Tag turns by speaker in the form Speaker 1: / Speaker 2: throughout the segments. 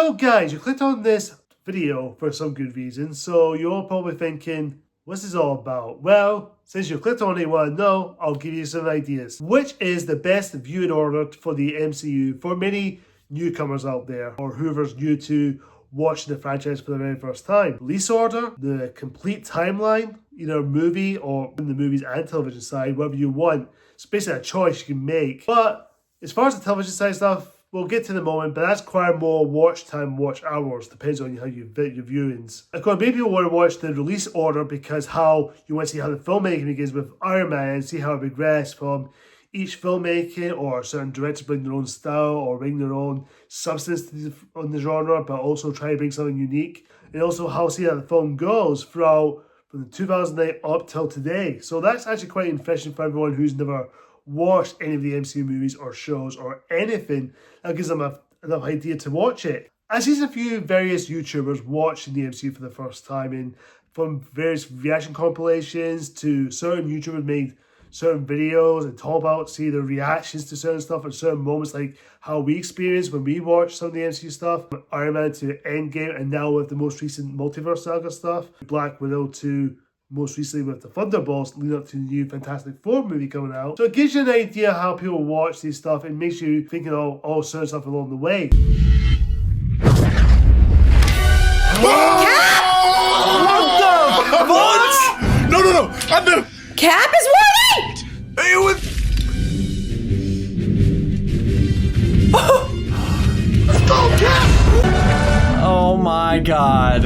Speaker 1: So guys, you clicked on this video for some good reason, so you're all probably thinking, what's this all about? Well, since you clicked on it and want to know, I'll give you some ideas. Which is the best viewing order for the MCU for many newcomers out there, or whoever's new to watching the franchise for the very first time? Release order, the complete timeline, either movie or in the movies and television side, whatever you want. It's basically a choice you can make. But as far as the television side stuff, we'll get to in a moment, but that's quite more watch time, watch hours, depends on how you fit your viewings. Of course, maybe you want to watch the release order because how you want to see how the filmmaking begins with Iron Man and see how it progressed from each filmmaking, or certain directors bring their own style or bring their own substance to the genre, but also try to bring something unique. And also how see how the film goes throughout from 2008 up till today. So that's actually quite interesting for everyone who's never watched any of the MCU movies or shows or anything. That gives them enough idea to watch it. I see a few various YouTubers watching the MCU for the first time, and from various reaction compilations to certain YouTubers made certain videos and talk about, see their reactions to certain stuff and certain moments, like how we experienced when we watched some of the MCU stuff, from Iron Man to Endgame, and now with the most recent multiverse saga stuff, Black Widow to most recently with the Thunderbolts, leading up to the new Fantastic Four movie coming out. So it gives you an idea how people watch these stuff and makes you thinking of all certain stuff along the way.
Speaker 2: Cap?
Speaker 3: What? No. I'm the
Speaker 2: Cap is worthy!
Speaker 3: Hey, with. Let's go, Cap!
Speaker 4: Oh my god.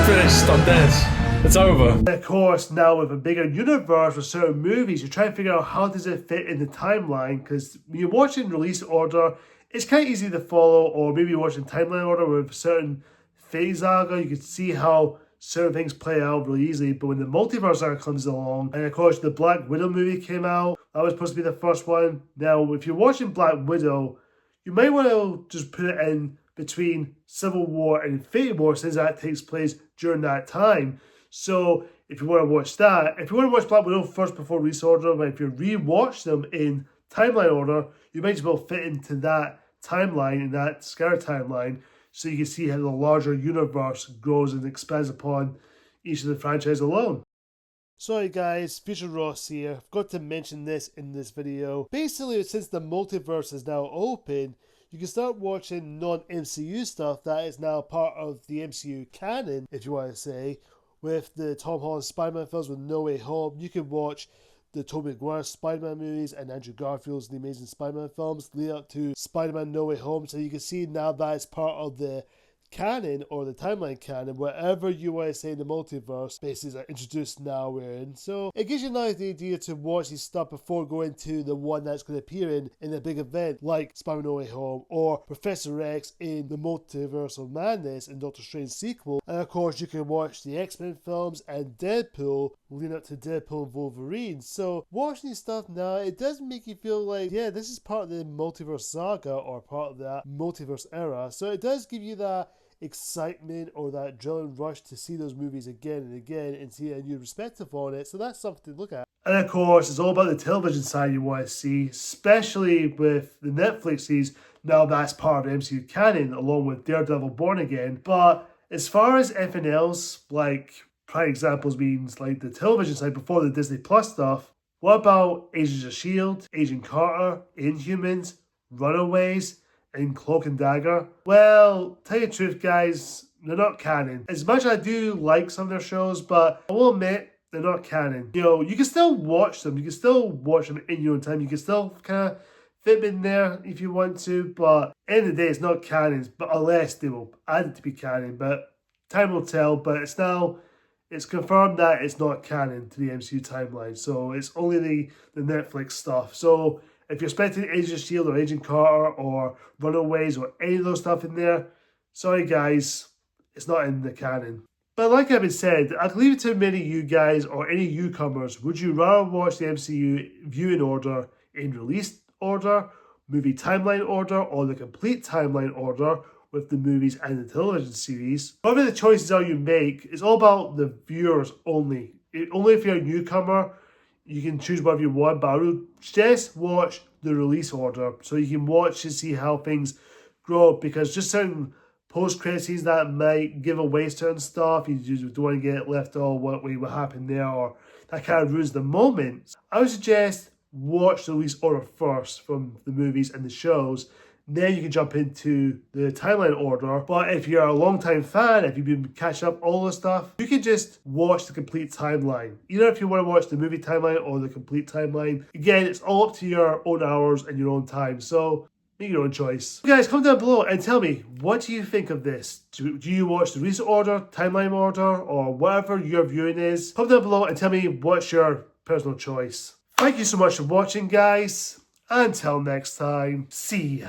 Speaker 5: Finished, I'm dead. It's over.
Speaker 1: And of course, now with a bigger universe with certain movies, you try to figure out how does it fit in the timeline, because when you're watching release order, it's kind of easy to follow, or maybe you're watching timeline order with certain phase saga, you can see how certain things play out really easily. But when the multiverse saga comes along, and of course the Black Widow movie came out, that was supposed to be the first one. Now, if you're watching Black Widow, you might want to just put it in between Civil War and Infinity War, since that takes place during that time. So if you want to watch that, if you want to watch Black Widow first before release order, but if you rewatch them in timeline order, you might as well fit into that timeline, in that scattered timeline, so you can see how the larger universe grows and expands upon each of the franchise alone. Sorry guys, Future Ross here. I forgot to mention this in this video. Basically, since the multiverse is now open, you can start watching non-MCU stuff that is now part of the MCU canon, if you want to say. With the Tom Holland Spider-Man films with No Way Home, you can watch the Tobey Maguire Spider-Man movies and Andrew Garfield's The Amazing Spider-Man films lead up to Spider-Man No Way Home. So you can see now that it's part of the canon, or the timeline canon, wherever you want to say in the multiverse, bases are introduced now we're in. So it gives you now the idea to watch these stuff before going to the one that's going to appear in a big event like Spider-Man No Way Home, or Professor X in the Multiverse of Madness in Doctor Strange sequel. And of course you can watch the X-Men films and Deadpool leading up to Deadpool and Wolverine. So watching these stuff now, it does make you feel like, yeah, this is part of the multiverse saga, or part of that multiverse era. So it does give you that excitement or that adrenaline rush to see those movies again and again and see a new perspective on it. So that's something to look at. And of course, it's all about the television side you want to see, especially with the Netflix series. Now that's part of MCU canon, along with Daredevil Born Again. But as far as anything else, like prime examples means like the television side before the Disney Plus stuff, what about Agents of S.H.I.E.L.D., Agent Carter, Inhumans, Runaways, and Cloak and Dagger? Well, tell you the truth guys, they're not canon. As much as I do like some of their shows, but I will admit, they're not canon. You know, you can still watch them. You can still watch them in your own time. You can still kind of fit them in there if you want to, but at the end of the day, it's not canon, but unless they will add it to be canon. But time will tell, but it's confirmed that it's not canon to the MCU timeline. So it's only the Netflix stuff. So if you're expecting Agent of S.H.I.E.L.D. or Agent Carter or Runaways or any of those stuff in there, sorry guys, it's not in the canon. But like I've been said, I can leave it to many of you guys or any newcomers. Would you rather watch the MCU viewing order in release order, movie timeline order, or the complete timeline order with the movies and the television series? Whatever the choices are you make, it's all about the viewers only. Only if you're a newcomer, you can choose whatever you want, but I would suggest watch the release order so you can watch and see how things grow, because just certain post-credit scenes that might give away certain stuff, you just don't want to get left off what happened there, or that kind of ruins the moment. I would suggest watch the release order first from the movies and the shows, then you can jump into the timeline order. But if you're a long-time fan, if you've been catching up all this stuff, you can just watch the complete timeline. Either if you want to watch the movie timeline or the complete timeline. Again, it's all up to your own hours and your own time, so make your own choice. Guys, comment down below and tell me, what do you think of this? Do you watch the release order, timeline order, or whatever your viewing is? Comment down below and tell me what's your personal choice. Thank you so much for watching, guys. Until next time, see ya.